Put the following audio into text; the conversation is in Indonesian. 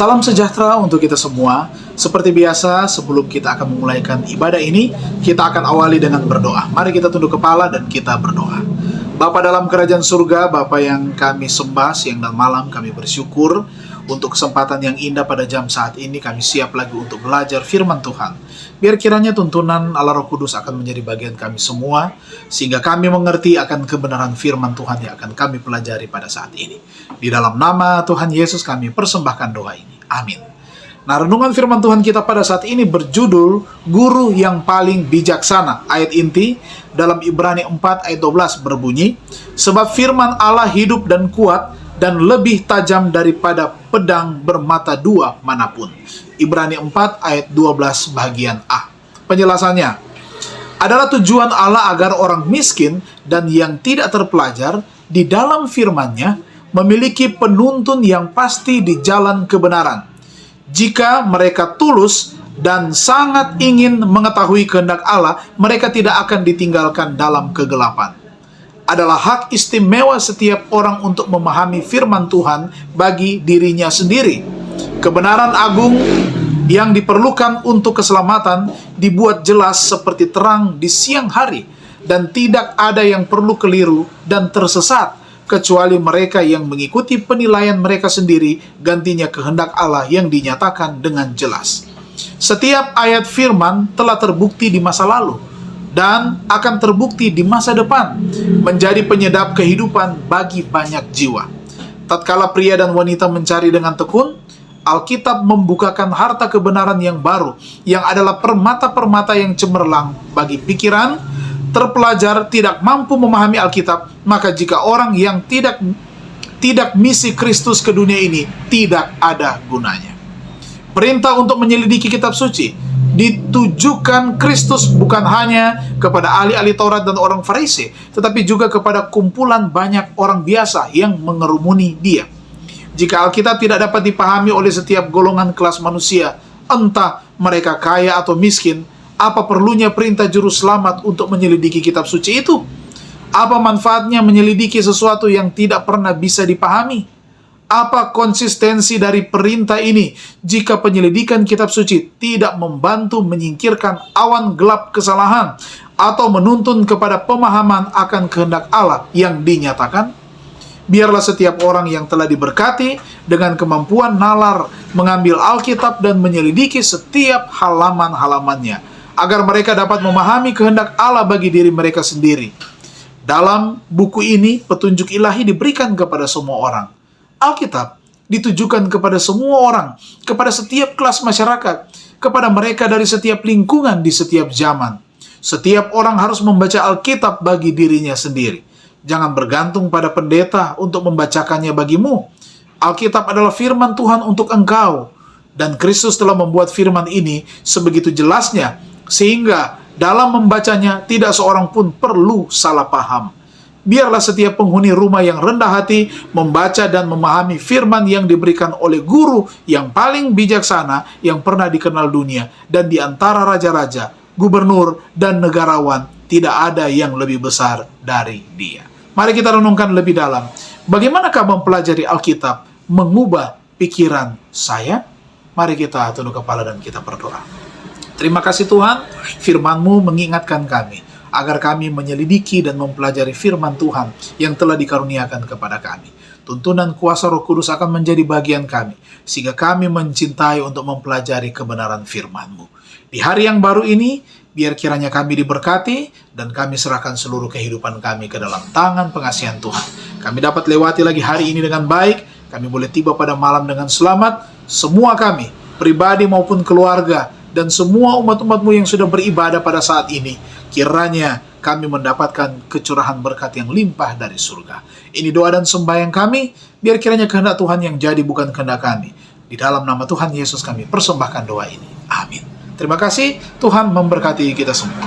Salam sejahtera untuk kita semua. Seperti biasa, sebelum kita akan memulaikan ibadah ini, kita akan awali dengan berdoa. Mari kita tunduk kepala dan kita berdoa. Bapa dalam kerajaan surga, Bapa yang kami sembah siang dan malam, kami bersyukur untuk kesempatan yang indah pada jam saat ini. Kami siap lagi untuk belajar firman Tuhan. Biar kiranya tuntunan Allah Roh Kudus akan menjadi bagian kami semua, sehingga kami mengerti akan kebenaran firman Tuhan yang akan kami pelajari pada saat ini. Di dalam nama Tuhan Yesus kami persembahkan doa ini. Amin. Nah, renungan firman Tuhan kita pada saat ini berjudul Guru yang paling bijaksana. Ayat inti dalam Ibrani 4 ayat 12 berbunyi, sebab firman Allah hidup dan kuat dan lebih tajam daripada pedang bermata dua manapun. Ibrani 4 ayat 12 bagian A. Penjelasannya adalah tujuan Allah agar orang miskin dan yang tidak terpelajar di dalam firman-Nya memiliki penuntun yang pasti di jalan kebenaran. Jika mereka tulus dan sangat ingin mengetahui kehendak Allah, mereka tidak akan ditinggalkan dalam kegelapan. Adalah hak istimewa setiap orang untuk memahami firman Tuhan bagi dirinya sendiri. Kebenaran agung yang diperlukan untuk keselamatan dibuat jelas seperti terang di siang hari, dan tidak ada yang perlu keliru dan tersesat, kecuali mereka yang mengikuti penilaian mereka sendiri, gantinya kehendak Allah yang dinyatakan dengan jelas. Setiap ayat firman telah terbukti di masa lalu, dan akan terbukti di masa depan, menjadi penyedap kehidupan bagi banyak jiwa. Tatkala pria dan wanita mencari dengan tekun, Alkitab membukakan harta kebenaran yang baru, yang adalah permata-permata yang cemerlang bagi pikiran. Terpelajar tidak mampu memahami Alkitab, maka jika orang yang tidak misi Kristus ke dunia ini, tidak ada gunanya. Perintah untuk menyelidiki kitab suci ditujukan Kristus bukan hanya kepada ahli-ahli Taurat dan orang Farisi, tetapi juga kepada kumpulan banyak orang biasa yang mengerumuni dia. Jika Alkitab tidak dapat dipahami oleh setiap golongan kelas manusia, entah mereka kaya atau miskin, apa perlunya perintah juru selamat untuk menyelidiki kitab suci itu? Apa manfaatnya menyelidiki sesuatu yang tidak pernah bisa dipahami? Apa konsistensi dari perintah ini jika penyelidikan kitab suci tidak membantu menyingkirkan awan gelap kesalahan atau menuntun kepada pemahaman akan kehendak Allah yang dinyatakan? Biarlah setiap orang yang telah diberkati dengan kemampuan nalar mengambil Alkitab dan menyelidiki setiap halaman-halamannya, agar mereka dapat memahami kehendak Allah bagi diri mereka sendiri. Dalam buku ini, petunjuk ilahi diberikan kepada semua orang. Alkitab ditujukan kepada semua orang, kepada setiap kelas masyarakat, kepada mereka dari setiap lingkungan di setiap zaman. Setiap orang harus membaca Alkitab bagi dirinya sendiri. Jangan bergantung pada pendeta untuk membacakannya bagimu. Alkitab adalah firman Tuhan untuk engkau, dan Kristus telah membuat firman ini sebegitu jelasnya, sehingga dalam membacanya tidak seorang pun perlu salah paham. Biarlah setiap penghuni rumah yang rendah hati membaca dan memahami firman yang diberikan oleh guru yang paling bijaksana yang pernah dikenal dunia, dan di antara raja-raja, gubernur, dan negarawan tidak ada yang lebih besar dari dia. Mari kita renungkan lebih dalam. Bagaimanakah mempelajari Alkitab mengubah pikiran saya? Mari kita tunduk kepala dan kita berdoa. Terima kasih Tuhan, firman-Mu mengingatkan kami agar kami menyelidiki dan mempelajari firman Tuhan yang telah dikaruniakan kepada kami. Tuntunan kuasa Roh Kudus akan menjadi bagian kami, sehingga kami mencintai untuk mempelajari kebenaran firman-Mu. Di hari yang baru ini, biar kiranya kami diberkati, dan kami serahkan seluruh kehidupan kami ke dalam tangan pengasihan Tuhan. Kami dapat lewati lagi hari ini dengan baik, kami boleh tiba pada malam dengan selamat, semua kami, pribadi maupun keluarga, dan semua umat-umat-Mu yang sudah beribadah pada saat ini, kiranya kami mendapatkan kecurahan berkat yang limpah dari surga. Ini doa dan sembahyang kami, biar kiranya kehendak Tuhan yang jadi bukan kehendak kami. Di dalam nama Tuhan Yesus kami persembahkan doa ini. Amin. Terima kasih, Tuhan memberkati kita semua.